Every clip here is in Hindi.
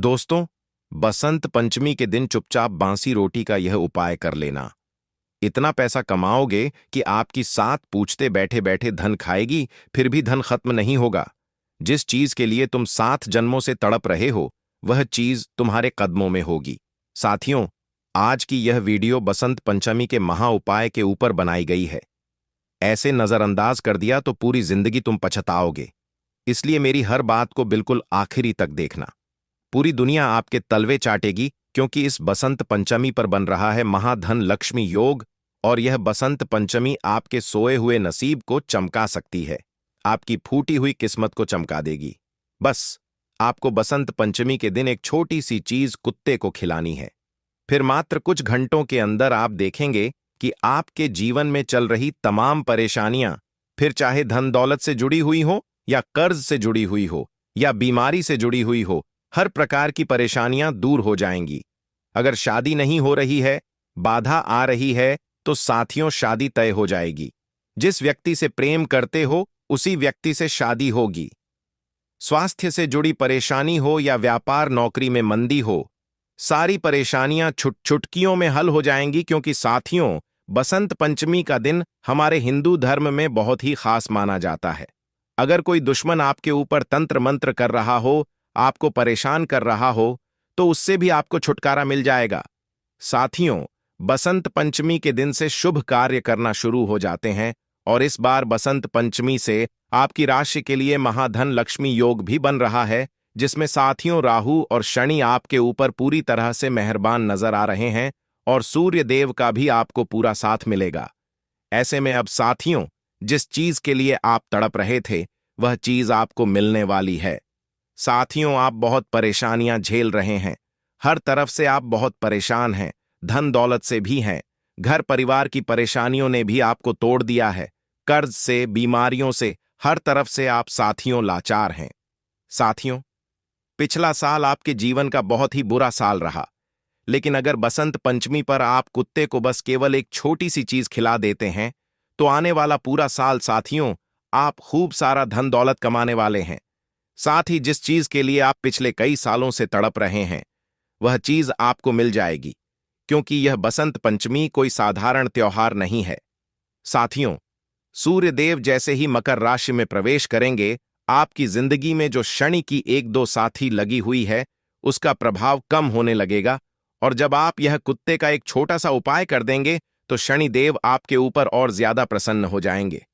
दोस्तों, बसंत पंचमी के दिन चुपचाप बांसी रोटी का यह उपाय कर लेना। इतना पैसा कमाओगे कि आपकी सात पूछते बैठे बैठे धन खाएगी, फिर भी धन खत्म नहीं होगा। जिस चीज के लिए तुम 7 जन्मों से तड़प रहे हो, वह चीज तुम्हारे कदमों में होगी। साथियों, आज की यह वीडियो बसंत पंचमी के महा उपाय के ऊपर बनाई गई है। ऐसे नजरअंदाज कर दिया तो पूरी जिंदगी तुम पछताओगे। इसलिए मेरी हर बात को बिल्कुल आखिरी तक देखना। पूरी दुनिया आपके तलवे चाटेगी, क्योंकि इस बसंत पंचमी पर बन रहा है महाधन लक्ष्मी योग, और यह बसंत पंचमी आपके सोए हुए नसीब को चमका सकती है। आपकी फूटी हुई किस्मत को चमका देगी। बस आपको बसंत पंचमी के दिन एक छोटी सी चीज कुत्ते को खिलानी है। फिर मात्र कुछ घंटों के अंदर आप देखेंगे कि आपके जीवन में चल रही तमाम परेशानियां, फिर चाहे धन दौलत से जुड़ी हुई हो, या कर्ज से जुड़ी हुई हो, या बीमारी से जुड़ी हुई हो, हर प्रकार की परेशानियां दूर हो जाएंगी। अगर शादी नहीं हो रही है, बाधा आ रही है, तो साथियों शादी तय हो जाएगी। जिस व्यक्ति से प्रेम करते हो, उसी व्यक्ति से शादी होगी। स्वास्थ्य से जुड़ी परेशानी हो या व्यापार नौकरी में मंदी हो, सारी परेशानियां चुटकियों में हल हो जाएंगी, क्योंकि साथियों, बसंत पंचमी का दिन हमारे हिंदू धर्म में बहुत ही खास माना जाता है। अगर कोई दुश्मन आपके ऊपर तंत्र मंत्र कर रहा हो, आपको परेशान कर रहा हो, तो उससे भी आपको छुटकारा मिल जाएगा। साथियों, बसंत पंचमी के दिन से शुभ कार्य करना शुरू हो जाते हैं, और इस बार बसंत पंचमी से आपकी राशि के लिए महाधन लक्ष्मी योग भी बन रहा है, जिसमें साथियों राहु और शनि आपके ऊपर पूरी तरह से मेहरबान नजर आ रहे हैं, और सूर्य देव का भी आपको पूरा साथ मिलेगा। ऐसे में अब साथियों, जिस चीज के लिए आप तड़प रहे थे, वह चीज आपको मिलने वाली है। साथियों, आप बहुत परेशानियां झेल रहे हैं। हर तरफ से आप बहुत परेशान हैं, धन दौलत से भी हैं। घर परिवार की परेशानियों ने भी आपको तोड़ दिया है। कर्ज से, बीमारियों से, हर तरफ से आप साथियों लाचार हैं। साथियों, पिछला साल आपके जीवन का बहुत ही बुरा साल रहा, लेकिन अगर बसंत पंचमी पर आप कुत्ते को बस केवल एक छोटी सी चीज खिला देते हैं, तो आने वाला पूरा साल साथियों, आप खूब सारा धन दौलत कमाने वाले हैं। साथ ही जिस चीज के लिए आप पिछले कई सालों से तड़प रहे हैं, वह चीज आपको मिल जाएगी, क्योंकि यह बसंत पंचमी कोई साधारण त्योहार नहीं है। साथियों, सूर्य देव जैसे ही मकर राशि में प्रवेश करेंगे, आपकी जिंदगी में जो शनि की 1-2 साथी लगी हुई है, उसका प्रभाव कम होने लगेगा, और जब आप यह कुत्ते का एक छोटा सा उपाय कर देंगे, तो शनि देव आपके ऊपर और ज्यादा प्रसन्न हो जाएंगे।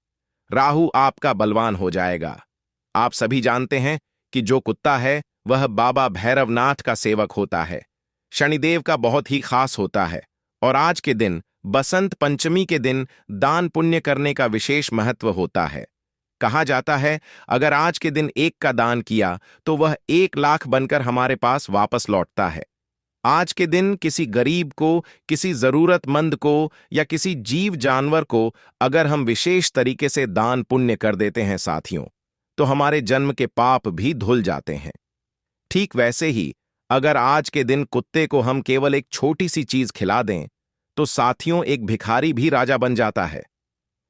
राहु आपका बलवान हो जाएगा। आप सभी जानते हैं कि जो कुत्ता है, वह बाबा भैरवनाथ का सेवक होता है, शनिदेव का बहुत ही खास होता है। और आज के दिन, बसंत पंचमी के दिन, दान पुण्य करने का विशेष महत्व होता है। कहा जाता है, अगर आज के दिन 1 का दान किया, तो वह 1 लाख बनकर हमारे पास वापस लौटता है। आज के दिन किसी गरीब को, किसी जरूरतमंद को, या किसी जीव जानवर को अगर हम विशेष तरीके से दान पुण्य कर देते हैं साथियों, तो हमारे जन्म के पाप भी धुल जाते हैं। ठीक वैसे ही, अगर आज के दिन कुत्ते को हम केवल एक छोटी सी चीज खिला दें, तो साथियों, एक भिखारी भी राजा बन जाता है।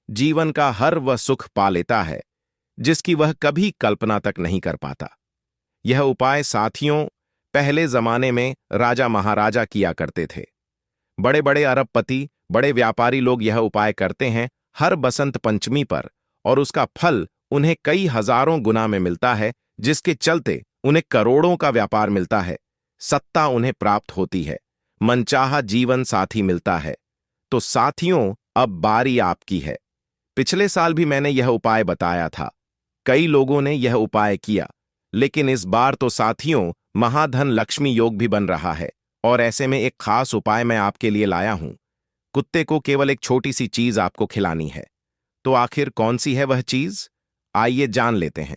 जीवन का हर वह सुख पा लेता है, जिसकी वह कभी कल्पना तक नहीं कर पाता। यह उपाय साथियों, पहले जमाने में राजा महाराजा किया करते थे। बड़े बड़े अरबपति, बड़े व्यापारी लोग यह उपाय करते हैं हर बसंत पंचमी पर, और उसका फल उन्हें कई हजारों गुना में मिलता है, जिसके चलते उन्हें करोड़ों का व्यापार मिलता है, सत्ता उन्हें प्राप्त होती है, मनचाहा जीवन साथी मिलता है। तो साथियों, अब बारी आपकी है। पिछले साल भी मैंने यह उपाय बताया था। कई लोगों ने यह उपाय किया, लेकिन इस बार तो साथियों, महाधन लक्ष्मी योग भी बन रहा है, और ऐसे में एक खास उपाय मैं आपके लिए लाया हूं। कुत्ते को केवल एक छोटी सी चीज आपको खिलानी है। तो आखिर कौन सी है वह चीज? आइए जान लेते हैं।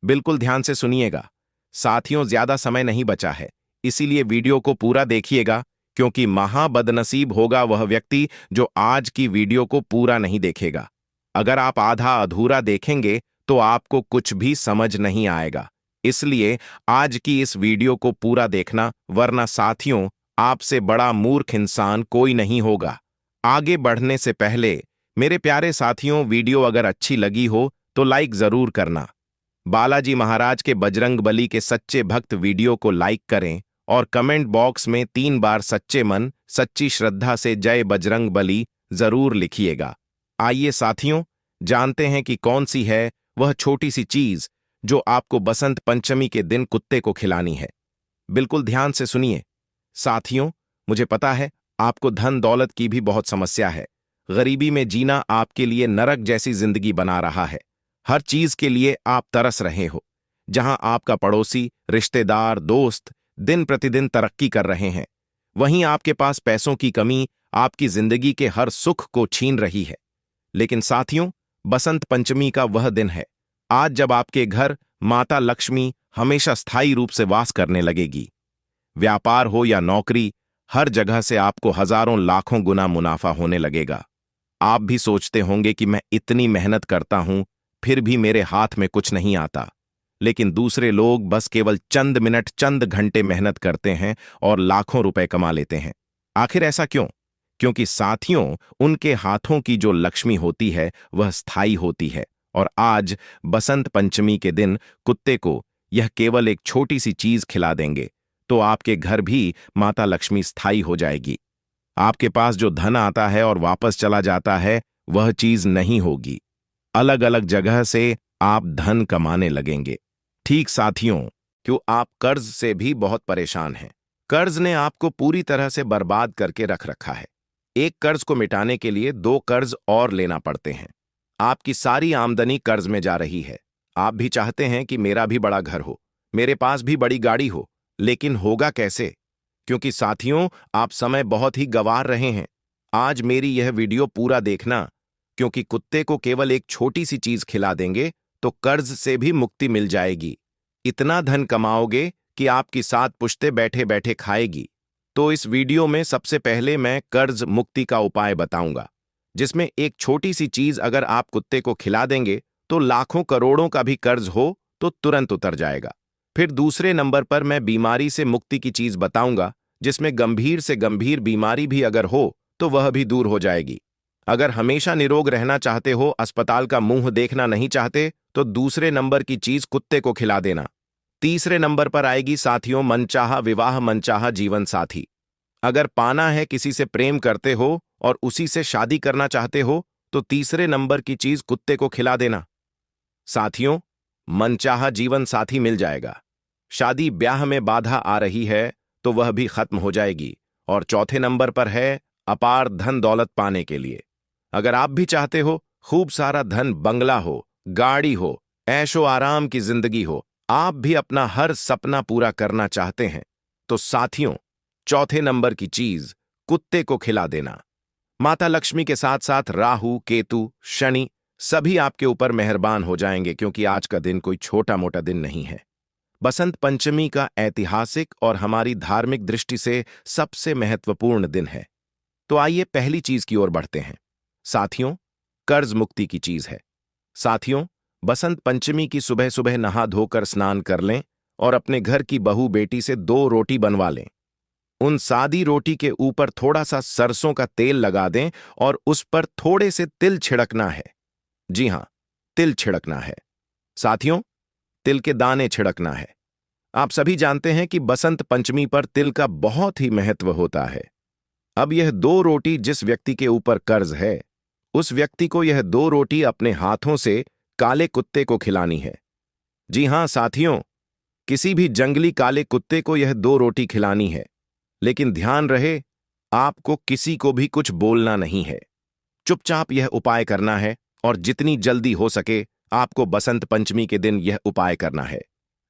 बिल्कुल ध्यान से सुनिएगा। साथियों, ज्यादा समय नहीं बचा है, इसीलिए वीडियो को पूरा देखिएगा, क्योंकि महाबदनसीब होगा वह व्यक्ति जो आज की वीडियो को पूरा नहीं देखेगा। अगर आप आधा अधूरा देखेंगे, तो आपको कुछ भी समझ नहीं आएगा। इसलिए आज की इस वीडियो को पूरा देखना, वरना साथियों, आपसे बड़ा मूर्ख इंसान कोई नहीं होगा। आगे बढ़ने से पहले मेरे प्यारे साथियों, वीडियो अगर अच्छी लगी हो तो लाइक जरूर करना। बालाजी महाराज के बजरंगबली के सच्चे भक्त वीडियो को लाइक करें और कमेंट बॉक्स में 3 बार सच्चे मन सच्ची श्रद्धा से जय बजरंगबली जरूर लिखिएगा। आइए साथियों, जानते हैं कि कौन सी है वह छोटी सी चीज जो आपको बसंत पंचमी के दिन कुत्ते को खिलानी है। बिल्कुल ध्यान से सुनिए साथियों, मुझे पता है आपको धन दौलत की भी बहुत समस्या है। गरीबी में जीना आपके लिए नरक जैसी जिंदगी बना रहा है। हर चीज के लिए आप तरस रहे हो। जहां आपका पड़ोसी, रिश्तेदार, दोस्त दिन प्रतिदिन तरक्की कर रहे हैं, वहीं आपके पास पैसों की कमी आपकी जिंदगी के हर सुख को छीन रही है। लेकिन साथियों, बसंत पंचमी का वह दिन है आज जब आपके घर माता लक्ष्मी हमेशा स्थायी रूप से वास करने लगेगी। व्यापार हो या नौकरी, हर जगह से आपको हजारों लाखों गुना मुनाफा होने लगेगा। आप भी सोचते होंगे कि मैं इतनी मेहनत करता हूं फिर भी मेरे हाथ में कुछ नहीं आता। लेकिन दूसरे लोग बस केवल चंद मिनट, चंद घंटे मेहनत करते हैं और लाखों रुपए कमा लेते हैं। आखिर ऐसा क्यों? क्योंकि साथियों, उनके हाथों की जो लक्ष्मी होती है वह स्थायी होती है। और आज बसंत पंचमी के दिन कुत्ते को यह केवल एक छोटी सी चीज खिला देंगे तो आपके घर भी माता लक्ष्मी स्थायी हो जाएगी। आपके पास जो धन आता है और वापस चला जाता है वह चीज नहीं होगी। अलग अलग जगह से आप धन कमाने लगेंगे। ठीक साथियों, क्यों आप कर्ज से भी बहुत परेशान हैं। कर्ज ने आपको पूरी तरह से बर्बाद करके रख रखा है। एक कर्ज को मिटाने के लिए 2 कर्ज और लेना पड़ते हैं। आपकी सारी आमदनी कर्ज में जा रही है। आप भी चाहते हैं कि मेरा भी बड़ा घर हो, मेरे पास भी बड़ी गाड़ी हो, लेकिन होगा कैसे? क्योंकि साथियों, आप समय बहुत ही गंवार रहे हैं। आज मेरी यह वीडियो पूरा देखना, क्योंकि कुत्ते को केवल एक छोटी सी चीज खिला देंगे तो कर्ज से भी मुक्ति मिल जाएगी। इतना धन कमाओगे कि आपकी 7 पुश्तें बैठे बैठे खाएगी। तो इस वीडियो में सबसे पहले मैं कर्ज मुक्ति का उपाय बताऊंगा, जिसमें एक छोटी सी चीज अगर आप कुत्ते को खिला देंगे तो लाखों करोड़ों का भी कर्ज हो तो तुरंत उतर जाएगा। फिर दूसरे नंबर पर मैं बीमारी से मुक्ति की चीज बताऊंगा, जिसमें गंभीर से गंभीर बीमारी भी अगर हो तो वह भी दूर हो जाएगी। अगर हमेशा निरोग रहना चाहते हो, अस्पताल का मुंह देखना नहीं चाहते, तो दूसरे नंबर की चीज कुत्ते को खिला देना। तीसरे नंबर पर आएगी साथियों मनचाहा विवाह, मनचाहा जीवन साथी। अगर पाना है, किसी से प्रेम करते हो और उसी से शादी करना चाहते हो, तो तीसरे नंबर की चीज कुत्ते को खिला देना। साथियों, मनचाहा जीवन साथी मिल जाएगा। शादी ब्याह में बाधा आ रही है तो वह भी खत्म हो जाएगी। और चौथे नंबर पर है अपार धन दौलत पाने के लिए। अगर आप भी चाहते हो खूब सारा धन, बंगला हो, गाड़ी हो, ऐशो आराम की जिंदगी हो, आप भी अपना हर सपना पूरा करना चाहते हैं, तो साथियों, चौथे नंबर की चीज कुत्ते को खिला देना। माता लक्ष्मी के साथ साथ राहु, केतु, शनि सभी आपके ऊपर मेहरबान हो जाएंगे, क्योंकि आज का दिन कोई छोटा मोटा दिन नहीं है। बसंत पंचमी का ऐतिहासिक और हमारी धार्मिक दृष्टि से सबसे महत्वपूर्ण दिन है। तो आइए पहली चीज की ओर बढ़ते हैं। साथियों, कर्ज मुक्ति की चीज है। साथियों, बसंत पंचमी की सुबह सुबह नहा धोकर स्नान कर लें और अपने घर की बहू बेटी से 2 रोटी बनवा लें। उन सादी रोटी के ऊपर थोड़ा सा सरसों का तेल लगा दें और उस पर थोड़े से तिल छिड़कना है। जी हां, तिल छिड़कना है। साथियों, तिल के दाने छिड़कना है। आप सभी जानते हैं कि बसंत पंचमी पर तिल का बहुत ही महत्व होता है। अब यह 2 रोटी जिस व्यक्ति के ऊपर कर्ज है, उस व्यक्ति को यह 2 रोटी अपने हाथों से काले कुत्ते को खिलानी है। जी हां साथियों, किसी भी जंगली काले कुत्ते को यह 2 रोटी खिलानी है। लेकिन ध्यान रहे, आपको किसी को भी कुछ बोलना नहीं है। चुपचाप यह उपाय करना है और जितनी जल्दी हो सके आपको बसंत पंचमी के दिन यह उपाय करना है।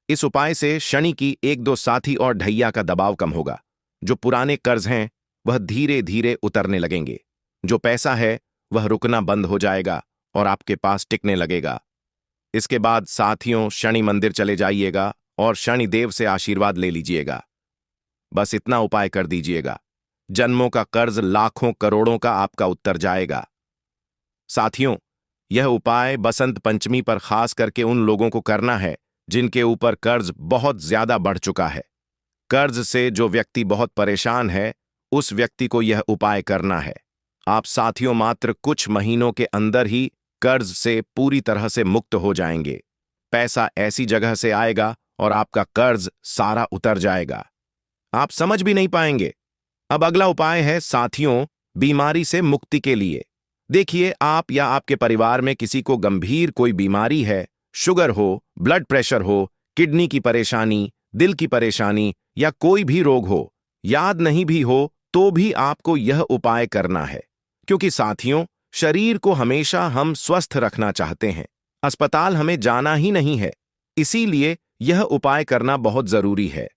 इस उपाय से शनि की 1-2 साथी और ढैया का दबाव कम होगा। जो पुराने कर्ज हैं वह धीरे धीरे उतरने लगेंगे। जो पैसा है वह रुकना बंद हो जाएगा और आपके पास टिकने लगेगा। इसके बाद साथियों, शनि मंदिर चले जाइएगा और शनि देव से आशीर्वाद ले लीजिएगा। बस इतना उपाय कर दीजिएगा, जन्मों का कर्ज लाखों करोड़ों का आपका उत्तर जाएगा। साथियों, यह उपाय बसंत पंचमी पर खास करके उन लोगों को करना है जिनके ऊपर कर्ज बहुत ज्यादा बढ़ चुका है। कर्ज से जो व्यक्ति बहुत परेशान है, उस व्यक्ति को यह उपाय करना है। आप साथियों मात्र कुछ महीनों के अंदर ही कर्ज से पूरी तरह से मुक्त हो जाएंगे। पैसा ऐसी जगह से आएगा और आपका कर्ज सारा उतर जाएगा, आप समझ भी नहीं पाएंगे। अब अगला उपाय है साथियों, बीमारी से मुक्ति के लिए। देखिए, आप या आपके परिवार में किसी को गंभीर कोई बीमारी है, शुगर हो, ब्लड प्रेशर हो, किडनी की परेशानी, दिल की परेशानी या कोई भी रोग हो, याद नहीं भी हो तो भी आपको यह उपाय करना है, क्योंकि साथियों, शरीर को हमेशा हम स्वस्थ रखना चाहते हैं, अस्पताल हमें जाना ही नहीं है। इसीलिए यह उपाय करना बहुत जरूरी है।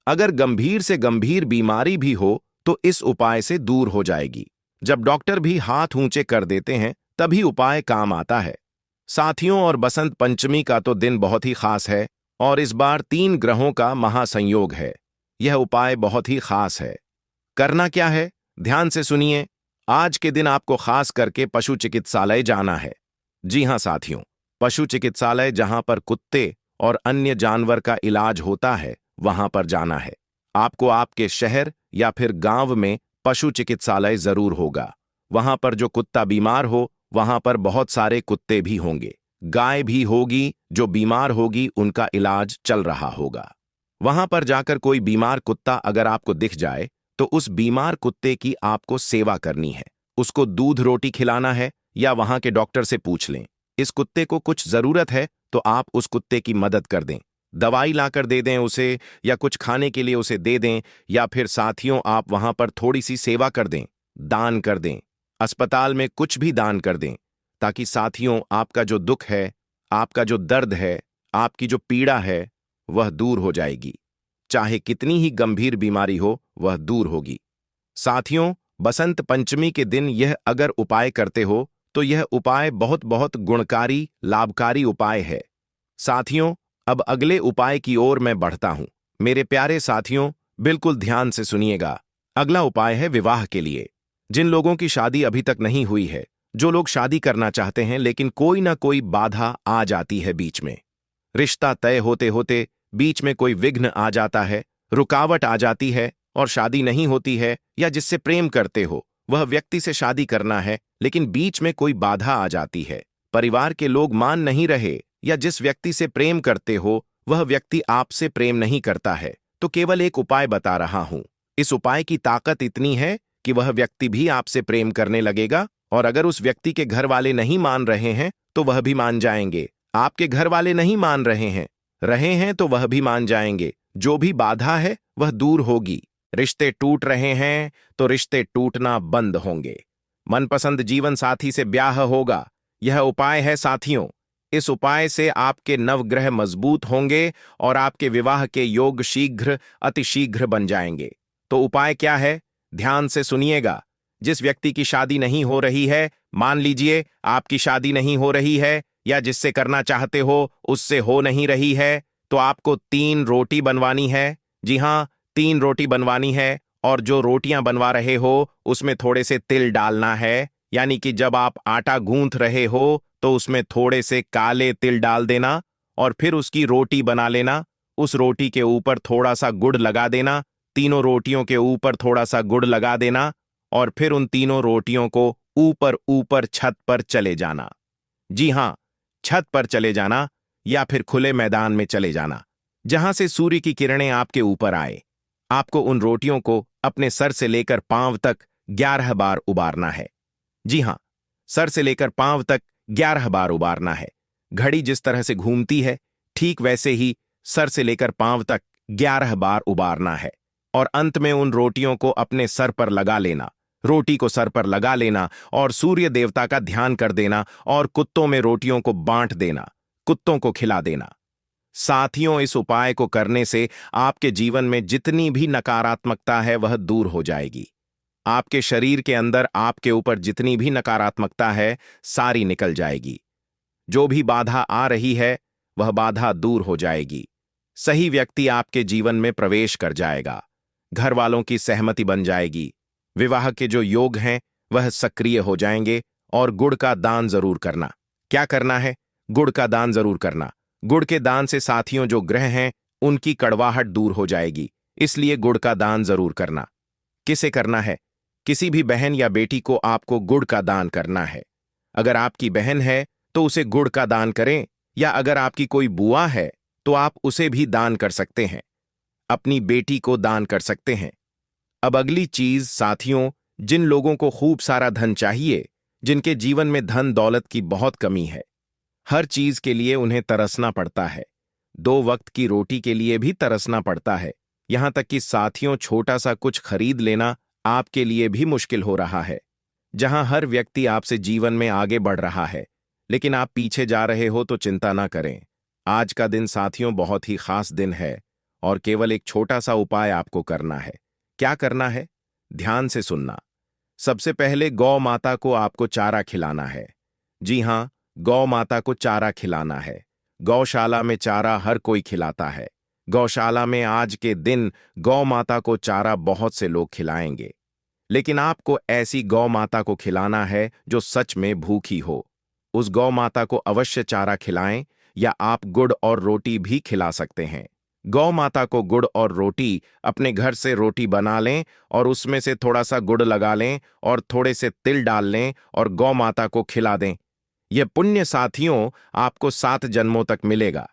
अगर गंभीर से गंभीर बीमारी भी हो तो इस उपाय से दूर हो जाएगी। जब डॉक्टर भी हाथ ऊंचे कर देते हैं तभी उपाय काम आता है। साथियों, और बसंत पंचमी का तो दिन बहुत ही खास है और इस बार 3 ग्रहों का महासंयोग है। यह उपाय बहुत ही खास है। करना क्या है, ध्यान से सुनिए। आज के दिन आपको खास करके पशु चिकित्सालय जाना है। जी हां साथियों, पशु चिकित्सालय जहां पर कुत्ते और अन्य जानवर का इलाज होता है, वहां पर जाना है। आपको आपके शहर या फिर गांव में पशु चिकित्सालय जरूर होगा। वहां पर जो कुत्ता बीमार हो, वहां पर बहुत सारे कुत्ते भी होंगे, गाय भी होगी, जो बीमार होगी उनका इलाज चल रहा होगा। वहां पर जाकर कोई बीमार कुत्ता अगर आपको दिख जाए तो उस बीमार कुत्ते की आपको सेवा करनी है। उसको दूध रोटी खिलाना है या वहां के डॉक्टर से पूछ लें। इस कुत्ते को कुछ जरूरत है तो आप उस कुत्ते की मदद कर दें, दवाई लाकर दे दें उसे, या कुछ खाने के लिए उसे दे दें, या फिर साथियों आप वहां पर थोड़ी सी सेवा कर दें, दान कर दें, अस्पताल में कुछ भी दान कर दें, ताकि साथियों आपका जो दुख है, आपका जो दर्द है, आपकी जो पीड़ा है, वह दूर हो जाएगी। चाहे कितनी ही गंभीर बीमारी हो, वह दूर होगी। साथियों, बसंत पंचमी के दिन यह अगर उपाय करते हो तो यह उपाय बहुत बहुत गुणकारी, लाभकारी उपाय है। साथियों, अब अगले उपाय की ओर मैं बढ़ता हूं। मेरे प्यारे साथियों, बिल्कुल ध्यान से सुनिएगा। अगला उपाय है विवाह के लिए। जिन लोगों की शादी अभी तक नहीं हुई है, जो लोग शादी करना चाहते हैं लेकिन कोई ना कोई बाधा आ जाती है बीच में, रिश्ता तय होते होते बीच में कोई विघ्न आ जाता है, रुकावट आ जाती है और शादी नहीं होती है, या जिससे प्रेम करते हो वह व्यक्ति से शादी करना है लेकिन बीच में कोई बाधा आ जाती है, परिवार के लोग मान नहीं रहे, या जिस व्यक्ति से प्रेम करते हो वह व्यक्ति आपसे प्रेम नहीं करता है, तो केवल एक उपाय बता रहा हूं। इस उपाय की ताकत इतनी है कि वह व्यक्ति भी आपसे प्रेम करने लगेगा, और अगर उस व्यक्ति के घर वाले नहीं मान रहे हैं तो वह भी मान जाएंगे। आपके घर वाले नहीं मान रहे हैं तो वह भी मान जाएंगे। जो भी बाधा है वह दूर होगी। रिश्ते टूट रहे हैं तो रिश्ते टूटना बंद होंगे। मनपसंद जीवन साथी से ब्याह होगा। यह उपाय है साथियों। इस उपाय से आपके नवग्रह मजबूत होंगे और आपके विवाह के योग शीघ्र अतिशीघ्र बन जाएंगे। तो उपाय क्या है, ध्यान से सुनिएगा। जिस व्यक्ति की शादी नहीं हो रही है, मान लीजिए आपकी शादी नहीं हो रही है, या जिससे करना चाहते हो उससे हो नहीं रही है, तो आपको 3 रोटी बनवानी है। जी हां, 3 रोटी बनवानी है, और जो रोटियां बनवा रहे हो उसमें थोड़े से तिल डालना है। यानी कि जब आप आटा गूंथ रहे हो तो उसमें थोड़े से काले तिल डाल देना और फिर उसकी रोटी बना लेना। उस रोटी के ऊपर थोड़ा सा गुड़ लगा देना, तीनों रोटियों के ऊपर थोड़ा सा गुड़ लगा देना, और फिर उन तीनों रोटियों को ऊपर ऊपर छत पर चले जाना। जी हां, छत पर चले जाना या फिर खुले मैदान में चले जाना, जहां से सूर्य की किरणें आपके ऊपर आए। आपको उन रोटियों को अपने सर से लेकर पांव तक 11 बार उबारना है। जी हां, सर से लेकर पांव तक 11 बार उबारना है। घड़ी जिस तरह से घूमती है, ठीक वैसे ही सर से लेकर पांव तक 11 बार उबारना है, और अंत में उन रोटियों को अपने सर पर लगा लेना। रोटी को सर पर लगा लेना और सूर्य देवता का ध्यान कर देना, और कुत्तों में रोटियों को बांट देना, कुत्तों को खिला देना। साथियों, इस उपाय को करने से आपके जीवन में जितनी भी नकारात्मकता है वह दूर हो जाएगी। आपके शरीर के अंदर आपके ऊपर जितनी भी नकारात्मकता है सारी निकल जाएगी। जो भी बाधा आ रही है वह बाधा दूर हो जाएगी। सही व्यक्ति आपके जीवन में प्रवेश कर जाएगा। घर वालों की सहमति बन जाएगी। विवाह के जो योग हैं वह सक्रिय हो जाएंगे। और गुड़ का दान जरूर करना। क्या करना है? गुड़ का दान जरूर करना। गुड़ के दान से साथियों जो ग्रह हैं उनकी कड़वाहट दूर हो जाएगी, इसलिए गुड़ का दान जरूर करना। किसे करना है? किसी भी बहन या बेटी को आपको गुड़ का दान करना है। अगर आपकी बहन है तो उसे गुड़ का दान करें, या अगर आपकी कोई बुआ है तो आप उसे भी दान कर सकते हैं। अपनी बेटी को दान कर सकते हैं। अब अगली चीज साथियों, जिन लोगों को खूब सारा धन चाहिए, जिनके जीवन में धन दौलत की बहुत कमी है, हर चीज के लिए उन्हें तरसना पड़ता है, 2 वक्त की रोटी के लिए भी तरसना पड़ता है, यहां तक कि साथियों छोटा सा कुछ खरीद लेना आपके लिए भी मुश्किल हो रहा है। जहां हर व्यक्ति आपसे जीवन में आगे बढ़ रहा है लेकिन आप पीछे जा रहे हो तो चिंता ना करें। आज का दिन साथियों बहुत ही खास दिन है और केवल एक छोटा सा उपाय आपको करना है। क्या करना है? ध्यान से सुनना। सबसे पहले गौ माता को आपको चारा खिलाना है। जी हां, गौ माता को चारा खिलाना है। गौशाला में चारा हर कोई खिलाता है। गौशाला में आज के दिन गौ माता को चारा बहुत से लोग खिलाएंगे, लेकिन आपको ऐसी गौ माता को खिलाना है जो सच में भूखी हो। उस गौ माता को अवश्य चारा खिलाएं, या आप गुड़ और रोटी भी खिला सकते हैं। गौ माता को गुड़ और रोटी, अपने घर से रोटी बना लें और उसमें से थोड़ा सा गुड़ लगा लें और थोड़े से तिल डाल लें और गौ माता को खिला दें। यह पुण्य साथियों आपको 7 जन्मों तक मिलेगा।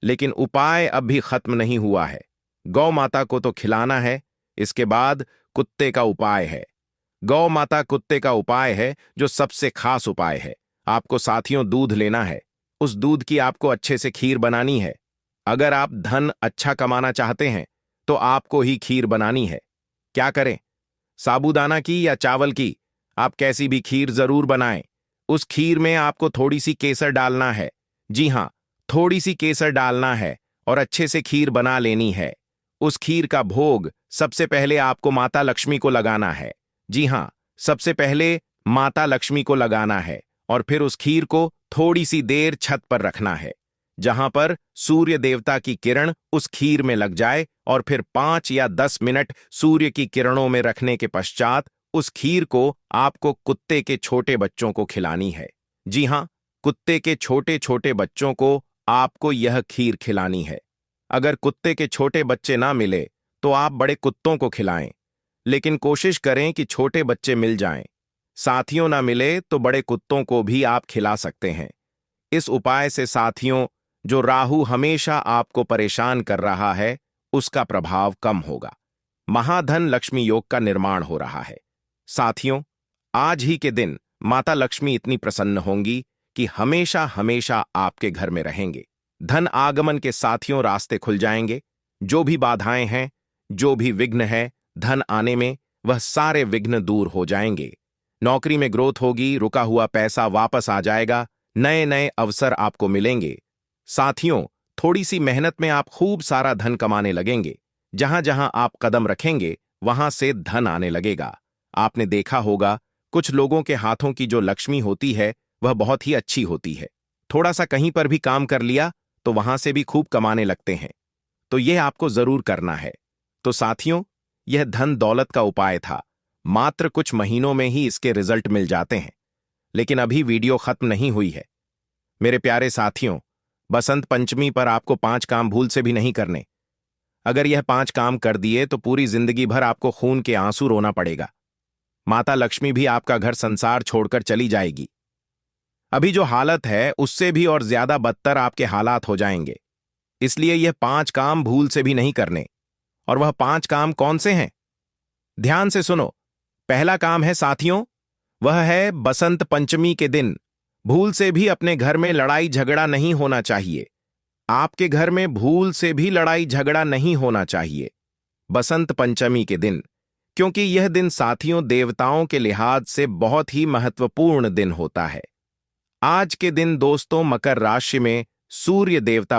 लेकिन उपाय अब भी खत्म नहीं हुआ है। गौ माता को तो खिलाना है, इसके बाद कुत्ते का उपाय है। गौ माता कुत्ते का उपाय है जो सबसे खास उपाय है। आपको साथियों दूध लेना है। उस दूध की आपको अच्छे से खीर बनानी है। अगर आप धन अच्छा कमाना चाहते हैं तो आपको ही खीर बनानी है। क्या करें? साबूदाना की या चावल की, आप कैसी भी खीर जरूर बनाएं। उस खीर में आपको थोड़ी सी केसर डालना है। जी हां, थोड़ी सी केसर डालना है और अच्छे से खीर बना लेनी है। उस खीर का भोग सबसे पहले आपको माता लक्ष्मी को लगाना है। जी हां, सबसे पहले माता लक्ष्मी को लगाना है और फिर उस खीर को थोड़ी सी देर छत पर रखना है, जहां पर सूर्य देवता की किरण उस खीर में लग जाए, और फिर 5 या 10 मिनट सूर्य की किरणों में रखने के पश्चात उस खीर को आपको कुत्ते के छोटे बच्चों को खिलानी है। जी हां, कुत्ते के छोटे छोटे बच्चों को आपको यह खीर खिलानी है। अगर कुत्ते के छोटे बच्चे ना मिले तो आप बड़े कुत्तों को खिलाएं, लेकिन कोशिश करें कि छोटे बच्चे मिल जाएं। साथियों ना मिले तो बड़े कुत्तों को भी आप खिला सकते हैं। इस उपाय से साथियों, जो राहु हमेशा आपको परेशान कर रहा है, उसका प्रभाव कम होगा। महाधन लक्ष्मी योग का निर्माण हो रहा है। साथियों, आज ही के दिन माता लक्ष्मी इतनी प्रसन्न होंगी कि हमेशा हमेशा आपके घर में रहेंगे। धन आगमन के साथियों रास्ते खुल जाएंगे। जो भी बाधाएं हैं, जो भी विघ्न है धन आने में, वह सारे विघ्न दूर हो जाएंगे। नौकरी में ग्रोथ होगी, रुका हुआ पैसा वापस आ जाएगा, नए नए अवसर आपको मिलेंगे। साथियों, थोड़ी सी मेहनत में आप खूब सारा धन कमाने लगेंगे। जहां जहां आप कदम रखेंगे वहां से धन आने लगेगा। आपने देखा होगा, कुछ लोगों के हाथों की जो लक्ष्मी होती है वह बहुत ही अच्छी होती है। थोड़ा सा कहीं पर भी काम कर लिया तो वहां से भी खूब कमाने लगते हैं। तो यह आपको जरूर करना है। तो साथियों, यह धन दौलत का उपाय था। मात्र कुछ महीनों में ही इसके रिजल्ट मिल जाते हैं। लेकिन अभी वीडियो खत्म नहीं हुई है। मेरे प्यारे साथियों, बसंत पंचमी पर आपको 5 काम भूल से भी नहीं करने। अगर यह 5 काम कर दिए तो पूरी जिंदगी भर आपको खून के आंसू रोना पड़ेगा। माता लक्ष्मी भी आपका घर संसार छोड़कर चली जाएगी। अभी जो हालत है उससे भी और ज्यादा बदतर आपके हालात हो जाएंगे। इसलिए यह 5 काम भूल से भी नहीं करने। और वह 5 काम कौन से हैं? ध्यान से सुनो। पहला काम है साथियों, वह है बसंत पंचमी के दिन भूल से भी अपने घर में लड़ाई झगड़ा नहीं होना चाहिए। आपके घर में भूल से भी लड़ाई झगड़ा नहीं होना चाहिए बसंत पंचमी के दिन, क्योंकि यह दिन साथियों देवताओं के लिहाज से बहुत ही महत्वपूर्ण दिन होता है। आज के दिन दोस्तों मकर राशि में सूर्य देवता